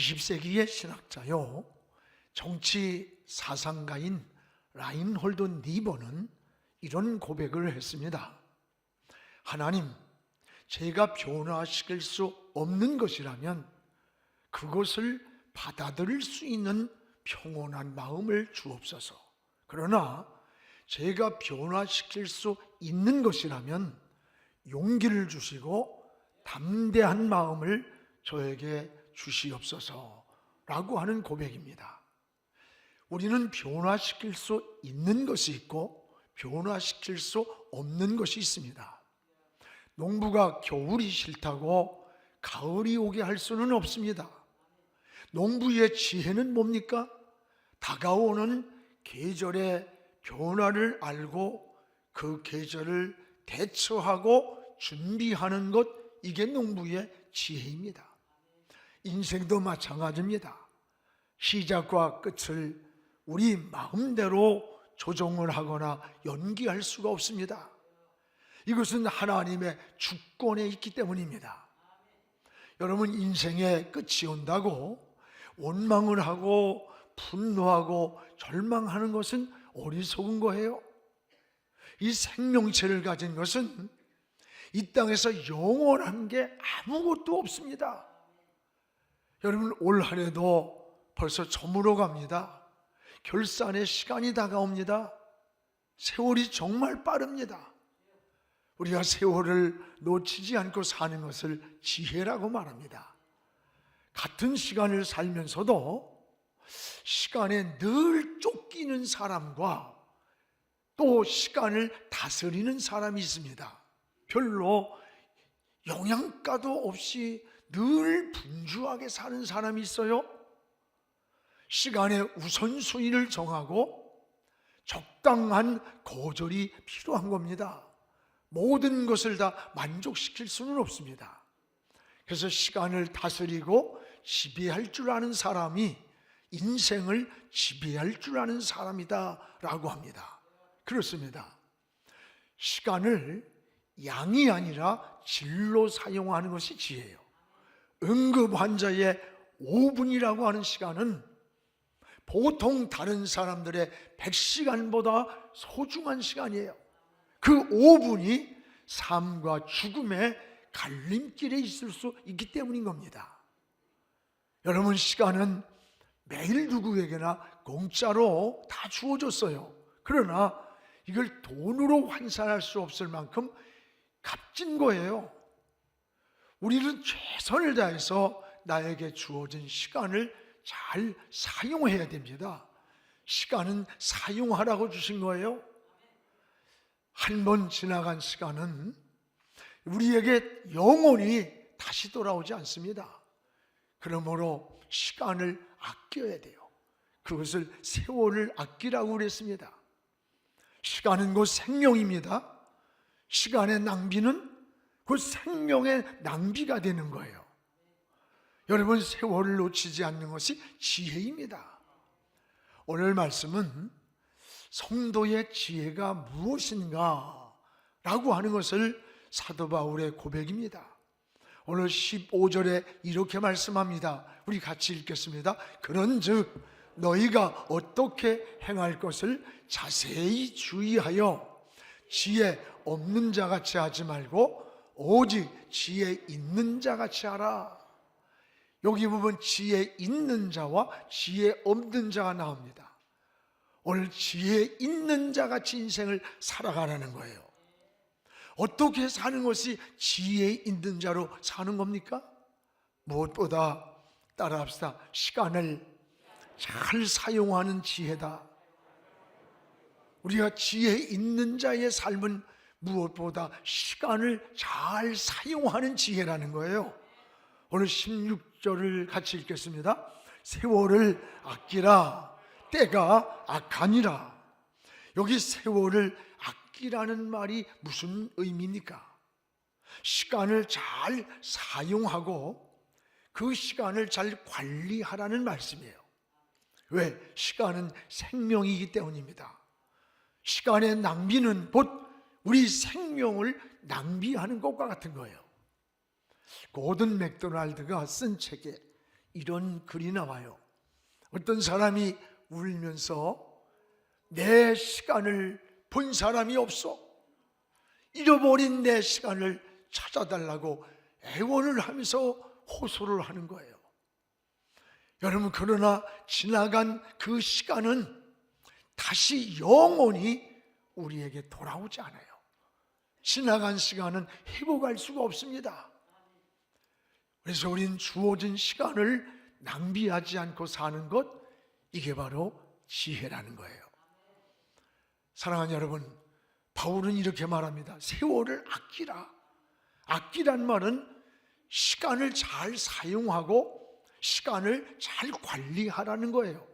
20세기의 신학자요 정치 사상가인 라인홀드 니버는 이런 고백을 했습니다. 하나님, 제가 변화시킬 수 없는 것이라면 그것을 받아들일 수 있는 평온한 마음을 주옵소서. 그러나 제가 변화시킬 수 있는 것이라면 용기를 주시고 담대한 마음을 저에게 주시옵소서 라고 하는 고백입니다. 우리는 변화시킬 수 있는 것이 있고 변화시킬 수 없는 것이 있습니다. 농부가 겨울이 싫다고 가을이 오게 할 수는 없습니다. 농부의 지혜는 뭡니까? 다가오는 계절의 변화를 알고 그 계절을 대처하고 준비하는 것, 이게 농부의 지혜입니다. 인생도 마찬가지입니다. 시작과 끝을 우리 마음대로 조정을 하거나 연기할 수가 없습니다. 이것은 하나님의 주권에 있기 때문입니다. 여러분, 인생의 끝이 온다고 원망을 하고 분노하고 절망하는 것은 어리석은 거예요. 이 생명체를 가진 것은 이 땅에서 영원한 게 아무것도 없습니다. 여러분, 올 한 해도 벌써 저물어 갑니다. 결산의 시간이 다가옵니다. 세월이 정말 빠릅니다. 우리가 세월을 놓치지 않고 사는 것을 지혜라고 말합니다. 같은 시간을 살면서도 시간에 늘 쫓기는 사람과 또 시간을 다스리는 사람이 있습니다. 별로 영양가도 없이 늘 분주하게 사는 사람이 있어요. 시간의 우선순위를 정하고 적당한 거절이 필요한 겁니다. 모든 것을 다 만족시킬 수는 없습니다. 그래서 시간을 다스리고 지배할 줄 아는 사람이 인생을 지배할 줄 아는 사람이다 라고 합니다. 그렇습니다. 시간을 양이 아니라 질로 사용하는 것이 지혜예요. 응급 환자의 5분이라고 하는 시간은 보통 다른 사람들의 100시간보다 소중한 시간이에요. 그 5분이 삶과 죽음의 갈림길에 있을 수 있기 때문인 겁니다. 여러분, 시간은 매일 누구에게나 공짜로 다 주어졌어요. 그러나 이걸 돈으로 환산할 수 없을 만큼 값진 거예요. 우리는 최선을 다해서 나에게 주어진 시간을 잘 사용해야 됩니다. 시간은 사용하라고 주신 거예요. 한 번 지나간 시간은 우리에게 영원히 다시 돌아오지 않습니다. 그러므로 시간을 아껴야 돼요. 그것을 세월을 아끼라고 그랬습니다. 시간은 곧 생명입니다. 시간의 낭비는 곧 생명의 낭비가 되는 거예요. 여러분, 세월을 놓치지 않는 것이 지혜입니다. 오늘 말씀은 성도의 지혜가 무엇인가 라고 하는 것을 사도 바울의 고백입니다. 오늘 15절에 이렇게 말씀합니다. 우리 같이 읽겠습니다. 그런즉 너희가 어떻게 행할 것을 자세히 주의하여 지혜 없는 자같이 하지 말고 오직 지혜 있는 자같이 하라. 여기 보면 지혜 있는 자와 지혜 없는 자가 나옵니다. 오늘 지혜 있는 자같이 인생을 살아가라는 거예요. 어떻게 사는 것이 지혜 있는 자로 사는 겁니까? 무엇보다 따라합시다. 시간을 잘 사용하는 지혜다. 우리가 지혜 있는 자의 삶은 무엇보다 시간을 잘 사용하는 지혜라는 거예요. 오늘 16절을 같이 읽겠습니다. 세월을 아끼라. 때가 악하니라. 여기 세월을 아끼라는 말이 무슨 의미입니까? 시간을 잘 사용하고 그 시간을 잘 관리하라는 말씀이에요. 왜? 시간은 생명이기 때문입니다. 시간의 낭비는 곧 우리 생명을 낭비하는 것과 같은 거예요. 고든 맥도날드가 쓴 책에 이런 글이 나와요. 어떤 사람이 울면서 내 시간을 본 사람이 없어, 잃어버린 내 시간을 찾아달라고 애원을 하면서 호소를 하는 거예요. 여러분, 그러나 지나간 그 시간은 다시 영원히 우리에게 돌아오지 않아요. 지나간 시간은 회복할 수가 없습니다. 그래서 우리는 주어진 시간을 낭비하지 않고 사는 것, 이게 바로 지혜라는 거예요. 사랑하는 여러분, 바울은 이렇게 말합니다. 세월을 아끼라. 아끼란 말은 시간을 잘 사용하고 시간을 잘 관리하라는 거예요.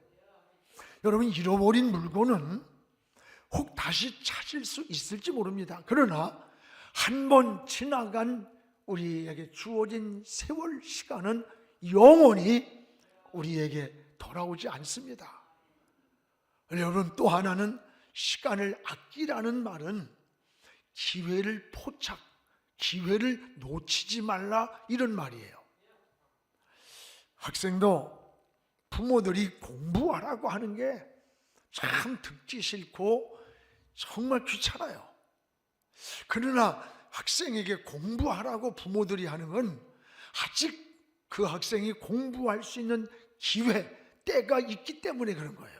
여러분, 잃어버린 물건은 혹 다시 찾을 수 있을지 모릅니다. 그러나 한 번 지나간 우리에게 주어진 세월 시간은 영원히 우리에게 돌아오지 않습니다. 여러분, 또 하나는 시간을 아끼라는 말은 기회를 포착, 기회를 놓치지 말라, 이런 말이에요. 학생도 부모들이 공부하라고 하는 게 참 듣기 싫고 정말 귀찮아요. 그러나 학생에게 공부하라고 부모들이 하는 건 아직 그 학생이 공부할 수 있는 기회, 때가 있기 때문에 그런 거예요.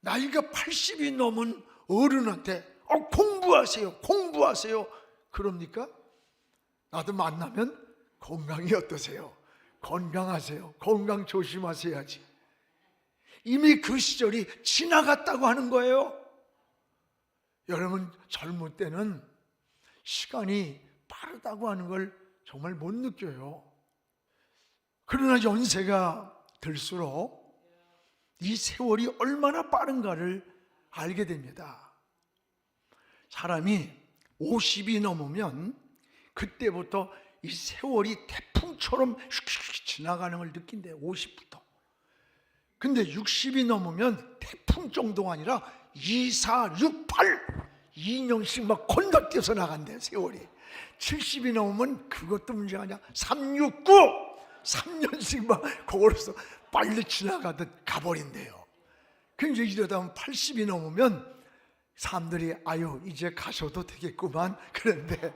나이가 80이 넘은 어른한테 공부하세요, 공부하세요, 그럽니까? 나도 만나면 건강이 어떠세요? 건강하세요, 건강 조심하셔야지. 이미 그 시절이 지나갔다고 하는 거예요. 여러분, 젊을 때는 시간이 빠르다고 하는 걸 정말 못 느껴요. 그러나 연세가 들수록 이 세월이 얼마나 빠른가를 알게 됩니다. 사람이 50이 넘으면 그때부터 이 세월이 태풍처럼 휙휙 지나가는 걸 느낀대요. 50부터. 근데 60이 넘으면 태풍 정도가 아니라 2, 4, 6, 8 2년씩 막 건너뛰어서 나간대요, 세월이. 70이 넘으면 그것도 문제가 아니야. 3, 6, 9 3년씩 막 그걸로서 빨리 지나가듯 가버린대요. 그런데 이러다 보면 80이 넘으면 사람들이 아유, 이제 가셔도 되겠구만. 그런데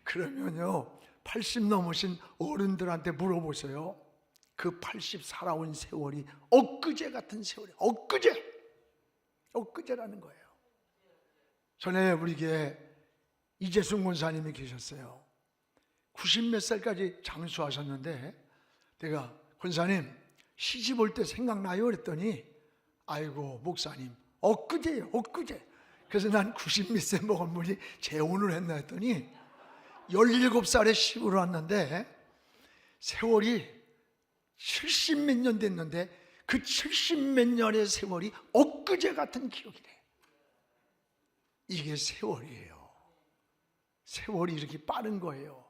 그러면요, 80 넘으신 어른들한테 물어보세요. 그 80 살아온 세월이 엊그제 같은 세월이, 엊그제라는 거예요. 전에 우리 교회 이재순 권사님이 계셨어요. 90 몇 살까지 장수하셨는데 내가 권사님 시집 올 때 생각나요? 그랬더니 아이고 목사님 엊그제예요, 엊그제. 그래서 난 90 몇 세 먹은 분이 재혼을 했나 했더니 17살에 시집을 왔는데 세월이 70 몇 년 됐는데 그 70 몇 년의 세월이 엊그제 같은 기억이래. 이게 세월이에요. 세월이 이렇게 빠른 거예요.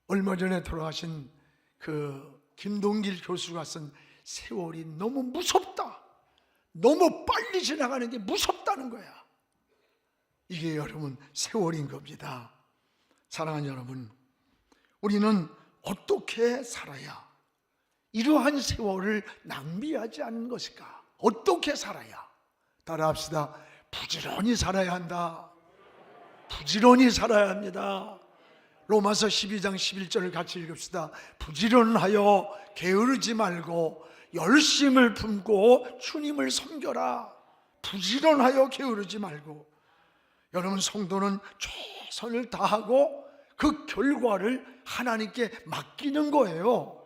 얼마 전에 돌아가신 그 김동길 교수가 쓴 세월이 너무 무섭다, 너무 빨리 지나가는 게 무섭다는 거야. 이게 여러분 세월인 겁니다. 사랑하는 여러분, 우리는 어떻게 살아야 이러한 세월을 낭비하지 않는 것일까? 어떻게 살아야? 따라합시다. 부지런히 살아야 한다. 부지런히 살아야 합니다. 로마서 12장 11절을 같이 읽읍시다. 부지런하여 게으르지 말고 열심을 품고 주님을 섬겨라. 부지런하여 게으르지 말고. 여러분, 성도는 최선을 다하고 그 결과를 하나님께 맡기는 거예요.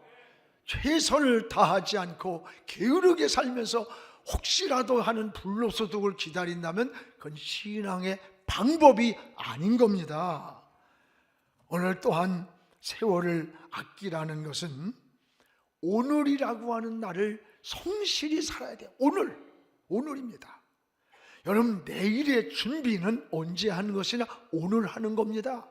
최선을 다하지 않고 게으르게 살면서 혹시라도 하는 불로소득을 기다린다면 그건 신앙의 방법이 아닌 겁니다. 오늘 또한 세월을 아끼라는 것은 오늘이라고 하는 날을 성실히 살아야 돼요. 오늘입니다. 여러분, 내일의 준비는 언제 하는 것이냐? 오늘 하는 겁니다.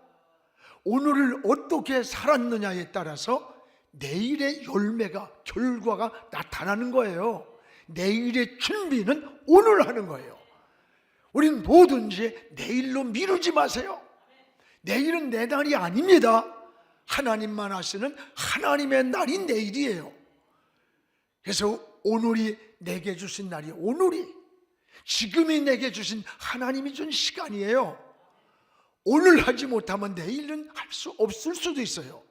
오늘을 어떻게 살았느냐에 따라서 내일의 열매가, 결과가 나타나는 거예요. 내일의 준비는 오늘 하는 거예요. 우리는 뭐든지 내일로 미루지 마세요. 내일은 내 날이 아닙니다. 하나님만 아시는 하나님의 날이 내일이에요. 그래서 오늘이 내게 주신 날이에요. 오늘이, 지금이 내게 주신 하나님이 준 시간이에요. 오늘 하지 못하면 내일은 할 수 없을 수도 있어요.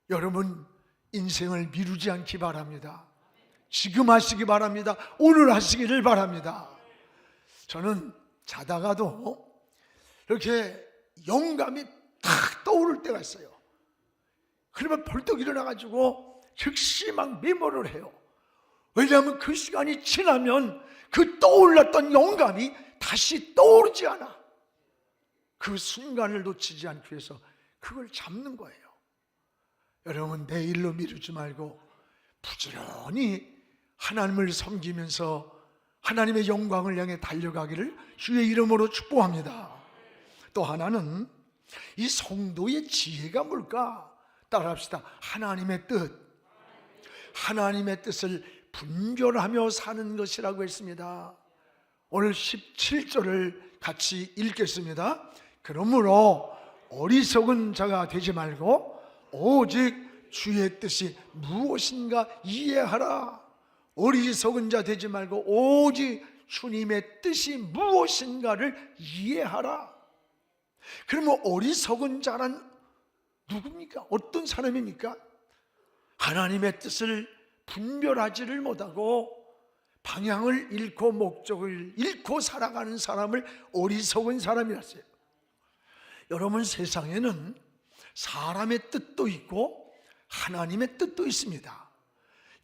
여러분, 인생을 미루지 않기 바랍니다. 지금 하시기 바랍니다. 오늘 하시기를 바랍니다. 저는 자다가도 이렇게 영감이 탁 떠오를 때가 있어요. 그러면 벌떡 일어나가지고 즉시 막 메모를 해요. 왜냐하면 그 시간이 지나면 그 떠올랐던 영감이 다시 떠오르지 않아. 그 순간을 놓치지 않기 위해서 그걸 잡는 거예요. 여러분, 내일로 미루지 말고 부지런히 하나님을 섬기면서 하나님의 영광을 향해 달려가기를 주의 이름으로 축복합니다. 또 하나는 이 성도의 지혜가 뭘까? 따라합시다. 하나님의 뜻. 하나님의 뜻을 분별하며 사는 것이라고 했습니다. 오늘 17절을 같이 읽겠습니다. 그러므로 어리석은 자가 되지 말고 오직 주의 뜻이 무엇인가 이해하라. 어리석은 자 되지 말고 오직 주님의 뜻이 무엇인가를 이해하라. 그러면 어리석은 자란 누굽니까? 어떤 사람입니까? 하나님의 뜻을 분별하지를 못하고 방향을 잃고 목적을 잃고 살아가는 사람을 어리석은 사람이라 했어요. 여러분, 세상에는 사람의 뜻도 있고 하나님의 뜻도 있습니다.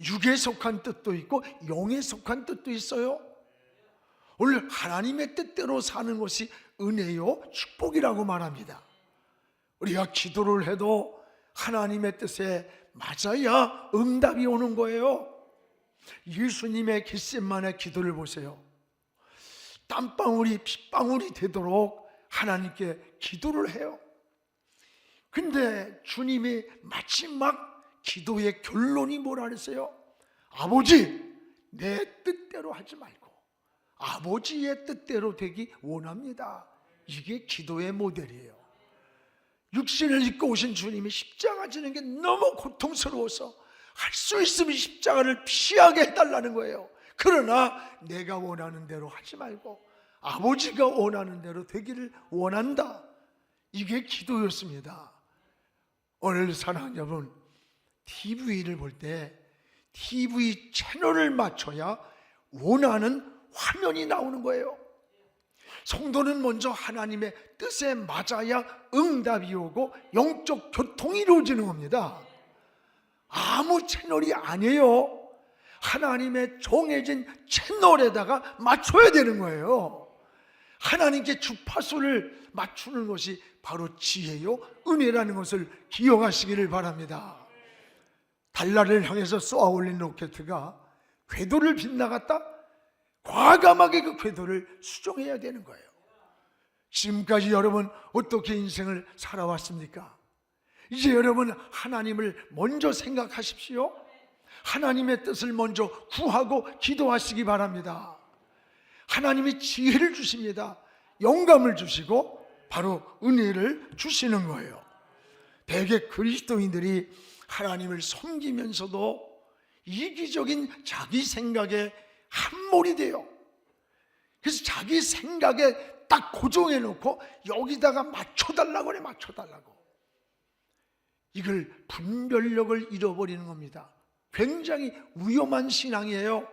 육에 속한 뜻도 있고 영에 속한 뜻도 있어요. 오늘 하나님의 뜻대로 사는 것이 은혜요 축복이라고 말합니다. 우리가 기도를 해도 하나님의 뜻에 맞아야 응답이 오는 거예요. 예수님의 겟세마네 기도를 보세요. 땀방울이 핏방울이 되도록 하나님께 기도를 해요. 근데 주님이 마지막 기도의 결론이 뭐라 그랬어요? 아버지, 내 뜻대로 하지 말고 아버지의 뜻대로 되기 원합니다. 이게 기도의 모델이에요. 육신을 입고 오신 주님이 십자가 지는 게 너무 고통스러워서 할 수 있으면 십자가를 피하게 해달라는 거예요. 그러나 내가 원하는 대로 하지 말고 아버지가 원하는 대로 되기를 원한다. 이게 기도였습니다. 오늘 사랑하는 여러분, TV를 볼 때 TV 채널을 맞춰야 원하는 화면이 나오는 거예요. 성도는 먼저 하나님의 뜻에 맞아야 응답이 오고 영적 교통이 이루어지는 겁니다. 아무 채널이 아니에요. 하나님의 정해진 채널에다가 맞춰야 되는 거예요. 하나님께 주파수를 맞추는 것이 바로 지혜요 은혜라는 것을 기억하시기를 바랍니다. 달날을 향해서 쏘아 올린 로켓가 궤도를 빗나갔다? 과감하게 그 궤도를 수정해야 되는 거예요. 지금까지 여러분 어떻게 인생을 살아왔습니까? 이제 여러분 하나님을 먼저 생각하십시오. 하나님의 뜻을 먼저 구하고 기도하시기 바랍니다. 하나님이 지혜를 주십니다. 영감을 주시고 바로 은혜를 주시는 거예요. 대개 그리스도인들이 하나님을 섬기면서도 이기적인 자기 생각에 함몰이 돼요. 그래서 자기 생각에 딱 고정해 놓고 여기다가 맞춰달라고 그래. 맞춰달라고. 이걸 분별력을 잃어버리는 겁니다. 굉장히 위험한 신앙이에요.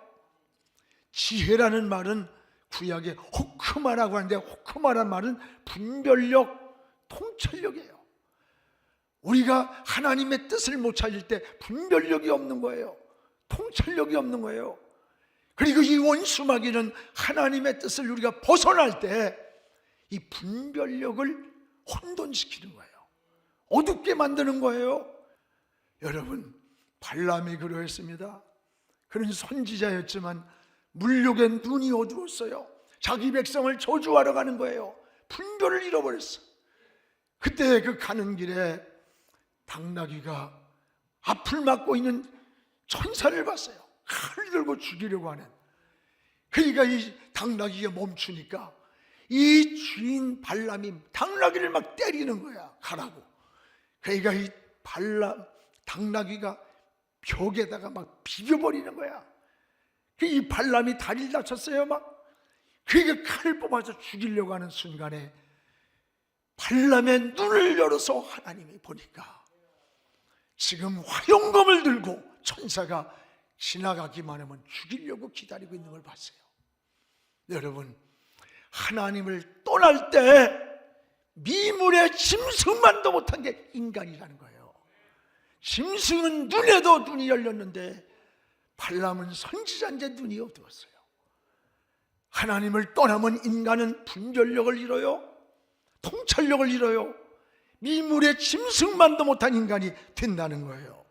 지혜라는 말은 구약에 호크마라고 하는데, 호크마란 말은 분별력, 통찰력이에요. 우리가 하나님의 뜻을 못 찾을 때 분별력이 없는 거예요. 통찰력이 없는 거예요. 그리고 이 원수마귀는 하나님의 뜻을 우리가 벗어날 때 이 분별력을 혼돈시키는 거예요. 어둡게 만드는 거예요. 여러분, 발람이 그러했습니다. 그는 선지자였지만 물욕에 눈이 어두웠어요. 자기 백성을 저주하러 가는 거예요. 분별을 잃어버렸어. 그때 그 가는 길에 당나귀가 앞을 막고 있는 천사를 봤어요. 칼을 들고 죽이려고 하는. 그러니까 이 당나귀가 멈추니까 이 주인 발람이 당나귀를 막 때리는 거야. 가라고. 그러니까 이 당나귀가 벽에다가 막 비벼버리는 거야. 이 발람이 다리를 다쳤어요. 막 그러니까 칼을 뽑아서 죽이려고 하는 순간에 발람의 눈을 열어서 하나님이 보니까 지금 화용검을 들고 천사가 지나가기만 하면 죽이려고 기다리고 있는 걸 봤어요. 여러분, 하나님을 떠날 때 미물의 짐승만도 못한 게 인간이라는 거예요. 짐승은 눈에도 눈이 열렸는데 발람은 선지자인데 눈이 어두웠어요. 하나님을 떠나면 인간은 분별력을 잃어요. 통찰력을 잃어요. 미물의 짐승만도 못한 인간이 된다는 거예요.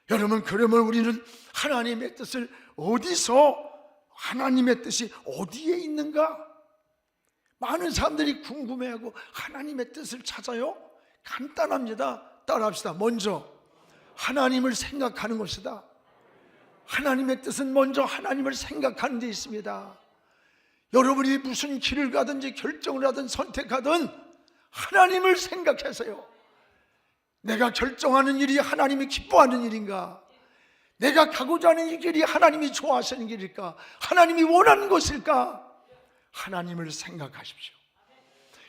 여러분, 그러면 우리는 하나님의 뜻을 하나님의 뜻이 어디에 있는가? 많은 사람들이 궁금해하고 하나님의 뜻을 찾아요? 간단합니다. 따라합시다. 먼저 하나님을 생각하는 것이다. 하나님의 뜻은 먼저 하나님을 생각하는 데 있습니다. 여러분이 무슨 길을 가든지 결정을 하든 선택하든 하나님을 생각하세요. 내가 결정하는 일이 하나님이 기뻐하는 일인가? 내가 가고자 하는 이 길이 하나님이 좋아하시는 길일까? 하나님이 원하는 것일까? 하나님을 생각하십시오.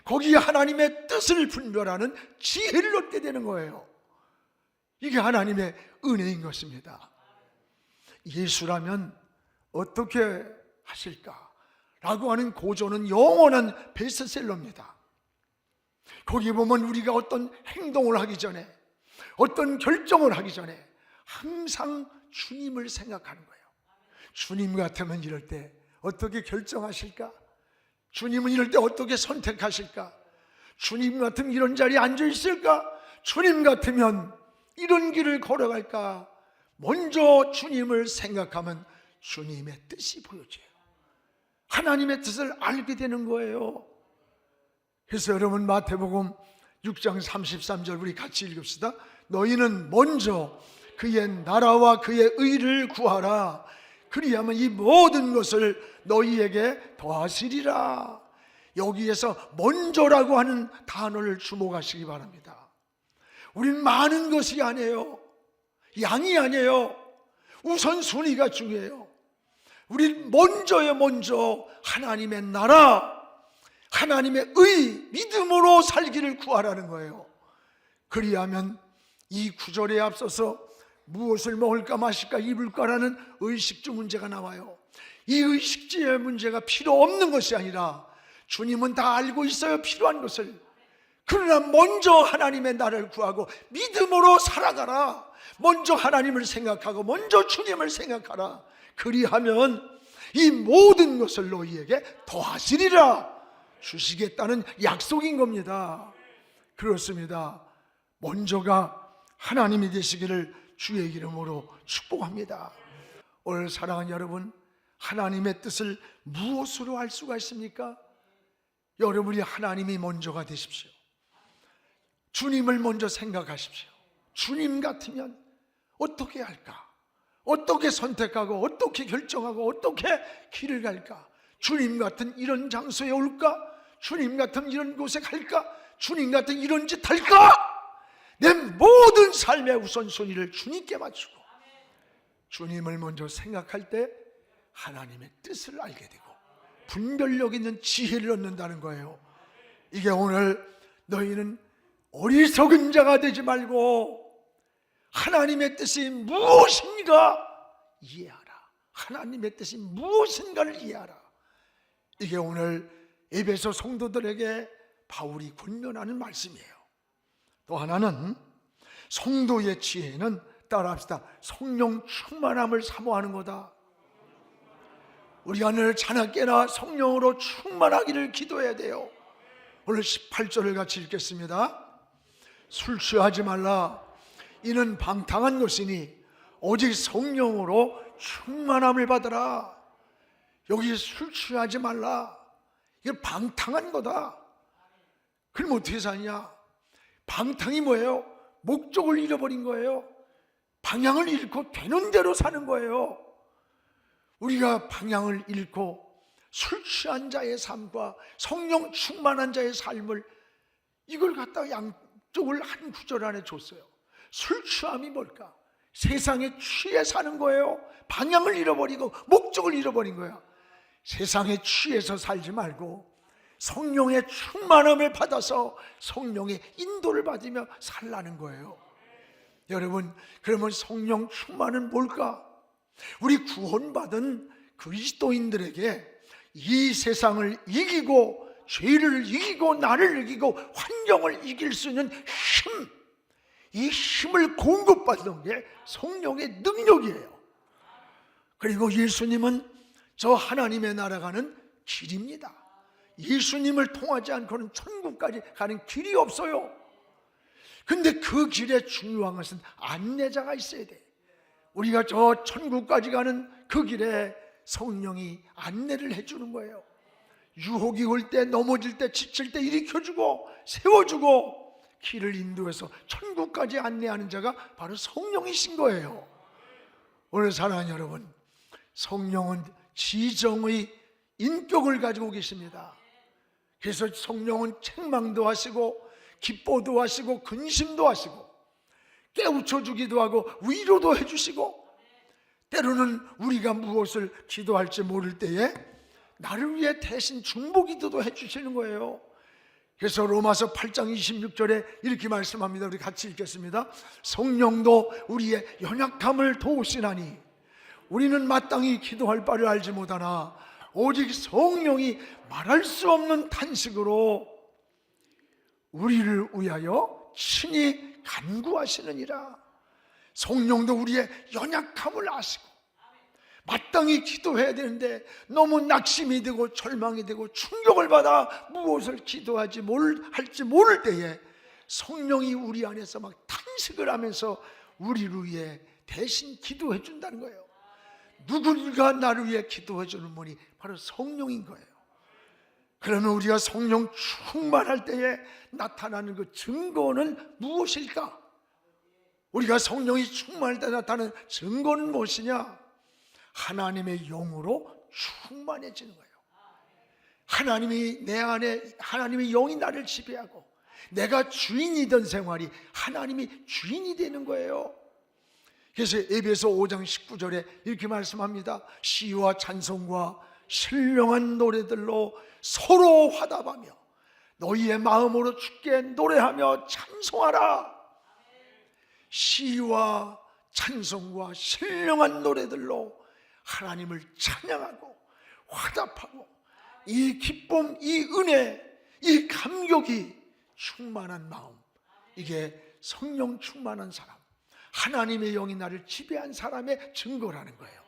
거기에 하나님의 뜻을 분별하는 지혜를 얻게 되는 거예요. 이게 하나님의 은혜인 것입니다. 예수라면 어떻게 하실까? 라고 하는 고전은 영원한 베스트셀러입니다. 거기 보면 우리가 어떤 행동을 하기 전에, 어떤 결정을 하기 전에 항상 주님을 생각하는 거예요. 주님 같으면 이럴 때 어떻게 결정하실까? 주님은 이럴 때 어떻게 선택하실까? 주님 같으면 이런 자리에 앉아 있을까? 주님 같으면 이런 길을 걸어갈까? 먼저 주님을 생각하면 주님의 뜻이 보여져요. 하나님의 뜻을 알게 되는 거예요. 그래서 여러분, 마태복음 6장 33절 우리 같이 읽읍시다. 너희는 먼저 그의 나라와 그의 의를 구하라. 그리하면 이 모든 것을 너희에게 더하시리라. 여기에서 먼저라고 하는 단어를 주목하시기 바랍니다. 우린 많은 것이 아니에요. 양이 아니에요. 우선순위가 중요해요. 우린 먼저요, 먼저 하나님의 나라, 하나님의 의, 믿음으로 살기를 구하라는 거예요. 그리하면 이 구절에 앞서서 무엇을 먹을까 마실까 입을까라는 의식주 문제가 나와요. 이 의식주의 문제가 필요 없는 것이 아니라 주님은 다 알고 있어요, 필요한 것을. 그러나 먼저 하나님의 나라를 구하고 믿음으로 살아가라. 먼저 하나님을 생각하고 먼저 주님을 생각하라. 그리하면 이 모든 것을 너희에게 더하시리라. 주시겠다는 약속인 겁니다. 그렇습니다. 먼저가 하나님이 되시기를 주의 이름으로 축복합니다. 오늘 사랑하는 여러분, 하나님의 뜻을 무엇으로 알 수가 있습니까? 여러분이 하나님이 먼저가 되십시오. 주님을 먼저 생각하십시오. 주님 같으면 어떻게 할까? 어떻게 선택하고 어떻게 결정하고 어떻게 길을 갈까? 주님 같은 이런 장소에 올까? 주님 같은 이런 곳에 갈까? 주님 같은 이런 짓 할까? 내 모든 삶의 우선순위를 주님께 맞추고 주님을 먼저 생각할 때 하나님의 뜻을 알게 되고 분별력 있는 지혜를 얻는다는 거예요. 이게 오늘 너희는 어리석은 자가 되지 말고 하나님의 뜻이 무엇인가 이해하라. 하나님의 뜻이 무엇인가를 이해하라. 이게 오늘 에베소 성도들에게 바울이 권면하는 말씀이에요. 또 하나는 성도의 지혜는 따라합시다. 성령 충만함을 사모하는 거다. 우리가 늘 자나깨나 성령으로 충만하기를 기도해야 돼요. 오늘 18절을 같이 읽겠습니다. 술 취하지 말라. 이는 방탕한 것이니 오직 성령으로 충만함을 받으라. 여기 술 취하지 말라. 이게 방탕한 거다. 그럼 어떻게 사냐? 방탕이 뭐예요? 목적을 잃어버린 거예요. 방향을 잃고 되는 대로 사는 거예요. 우리가 방향을 잃고 술 취한 자의 삶과 성령 충만한 자의 삶을 이걸 갖다가 쪽을 한 구절 안에 줬어요. 술 취함이 뭘까? 세상에 취해 사는 거예요. 방향을 잃어버리고 목적을 잃어버린 거야. 세상에 취해서 살지 말고 성령의 충만함을 받아서 성령의 인도를 받으며 살라는 거예요. 여러분, 그러면 성령 충만은 뭘까? 우리 구원받은 그리스도인들에게 이 세상을 이기고 죄를 이기고 나를 이기고 환경을 이길 수 있는 힘, 이 힘을 공급받는 게 성령의 능력이에요. 그리고 예수님은 저 하나님의 나라가는 길입니다. 예수님을 통하지 않고는 천국까지 가는 길이 없어요. 근데 그 길에 중요한 것은 안내자가 있어야 돼. 우리가 저 천국까지 가는 그 길에 성령이 안내를 해주는 거예요. 유혹이 올 때, 넘어질 때, 지칠 때 일으켜주고 세워주고 길을 인도해서 천국까지 안내하는 자가 바로 성령이신 거예요. 오늘 사랑하는 여러분, 성령은 지정의 인격을 가지고 계십니다. 그래서 성령은 책망도 하시고 기뻐도 하시고 근심도 하시고 깨우쳐주기도 하고 위로도 해주시고, 때로는 우리가 무엇을 기도할지 모를 때에 나를 위해 대신 중보기도도 해주시는 거예요. 그래서 로마서 8장 26절에 이렇게 말씀합니다. 우리 같이 읽겠습니다. 성령도 우리의 연약함을 도우시나니 우리는 마땅히 기도할 바를 알지 못하나 오직 성령이 말할 수 없는 탄식으로 우리를 위하여 친히 간구하시느니라. 성령도 우리의 연약함을 아시고 마땅히 기도해야 되는데 너무 낙심이 되고 절망이 되고 충격을 받아 무엇을 기도하지 뭘 할지 모를 때에 성령이 우리 안에서 막 탄식을 하면서 우리를 위해 대신 기도해 준다는 거예요. 누군가 나를 위해 기도해 주는 분이 바로 성령인 거예요. 그러면 우리가 성령 충만할 때에 나타나는 그 증거는 무엇일까? 우리가 성령이 충만할 때 나타나는 증거는 무엇이냐? 하나님의 영으로 충만해지는 거예요. 하나님이 내 안에, 하나님의 영이 나를 지배하고 내가 주인이던 생활이 하나님이 주인이 되는 거예요. 그래서 에베소 5장 19절에 이렇게 말씀합니다. 시와 찬송과 신령한 노래들로 서로 화답하며 너희의 마음으로 주께 노래하며 찬송하라. 시와 찬송과 신령한 노래들로 하나님을 찬양하고 화답하고 이 기쁨, 이 은혜, 이 감격이 충만한 마음, 이게 성령 충만한 사람, 하나님의 영이 나를 지배한 사람의 증거라는 거예요.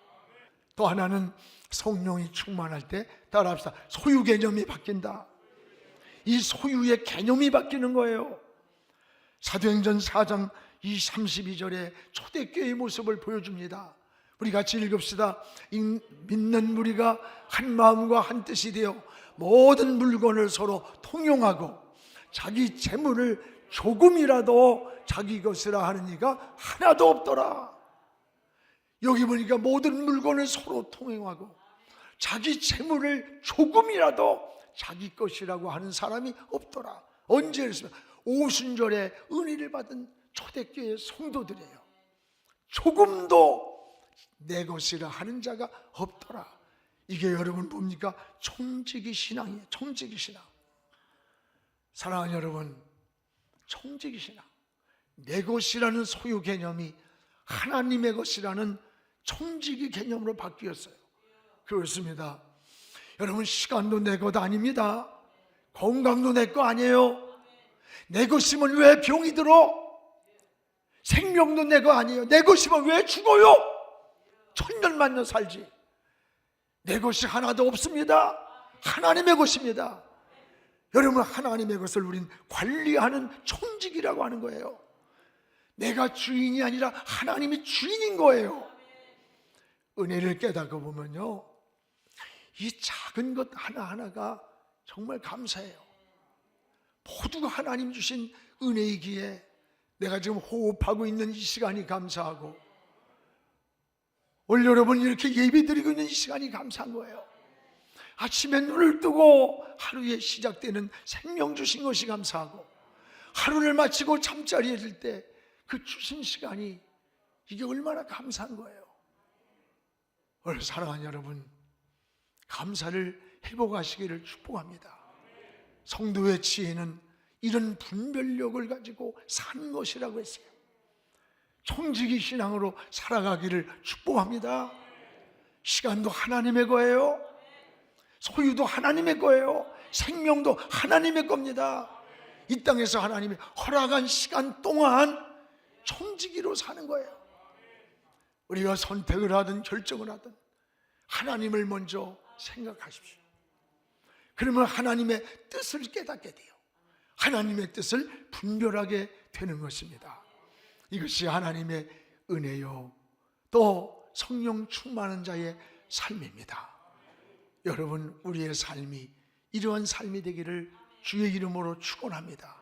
또 하나는 성령이 충만할 때 따라합시다. 소유 개념이 바뀐다. 이 소유의 개념이 바뀌는 거예요. 사도행전 4장 32절에 초대교회의 모습을 보여줍니다. 우리 같이 읽읍시다. 믿는 무리가 한 마음과 한 뜻이 되어 모든 물건을 서로 통용하고 자기 재물을 조금이라도 자기 것이라 하는 이가 하나도 없더라. 여기 보니까 모든 물건을 서로 통용하고 자기 재물을 조금이라도 자기 것이라고 하는 사람이 없더라. 언제 그랬습니까? 오순절에 은혜를 받은 초대교회 성도들이에요. 조금도 내 것이라 하는 자가 없더라. 이게 여러분 뭡니까? 청지기 신앙이에요. 청지기 신앙. 사랑하는 여러분, 청지기 신앙, 내 것이라는 소유 개념이 하나님의 것이라는 청지기 개념으로 바뀌었어요. 그렇습니다. 여러분, 시간도 내 것 아닙니다. 건강도 내 거 아니에요. 내 것이면 왜 병이 들어? 생명도 내 거 아니에요. 내 것이면 왜 죽어요? 천년만년 살지. 내 것이 하나도 없습니다. 하나님의 것입니다. 여러분, 하나님의 것을 우린 관리하는 청직이라고 하는 거예요. 내가 주인이 아니라 하나님이 주인인 거예요. 은혜를 깨닫고 보면요, 이 작은 것 하나하나가 정말 감사해요. 모두가 하나님 주신 은혜이기에 내가 지금 호흡하고 있는 이 시간이 감사하고, 오늘 여러분 이렇게 예배드리고 있는 이 시간이 감사한 거예요. 아침에 눈을 뜨고 하루에 시작되는 생명 주신 것이 감사하고, 하루를 마치고 잠자리에 들 때 그 주신 시간이 이게 얼마나 감사한 거예요. 오늘 사랑하는 여러분, 감사를 회복하시기를 축복합니다. 성도의 지혜는 이런 분별력을 가지고 사는 것이라고 했어요. 청지기 신앙으로 살아가기를 축복합니다. 시간도 하나님의 거예요. 소유도 하나님의 거예요. 생명도 하나님의 겁니다. 이 땅에서 하나님이 허락한 시간 동안 청지기로 사는 거예요. 우리가 선택을 하든 결정을 하든 하나님을 먼저 생각하십시오. 그러면 하나님의 뜻을 깨닫게 돼요. 하나님의 뜻을 분별하게 되는 것입니다. 이것이 하나님의 은혜요, 또 성령 충만한 자의 삶입니다. 여러분, 우리의 삶이 이러한 삶이 되기를 주의 이름으로 축원합니다.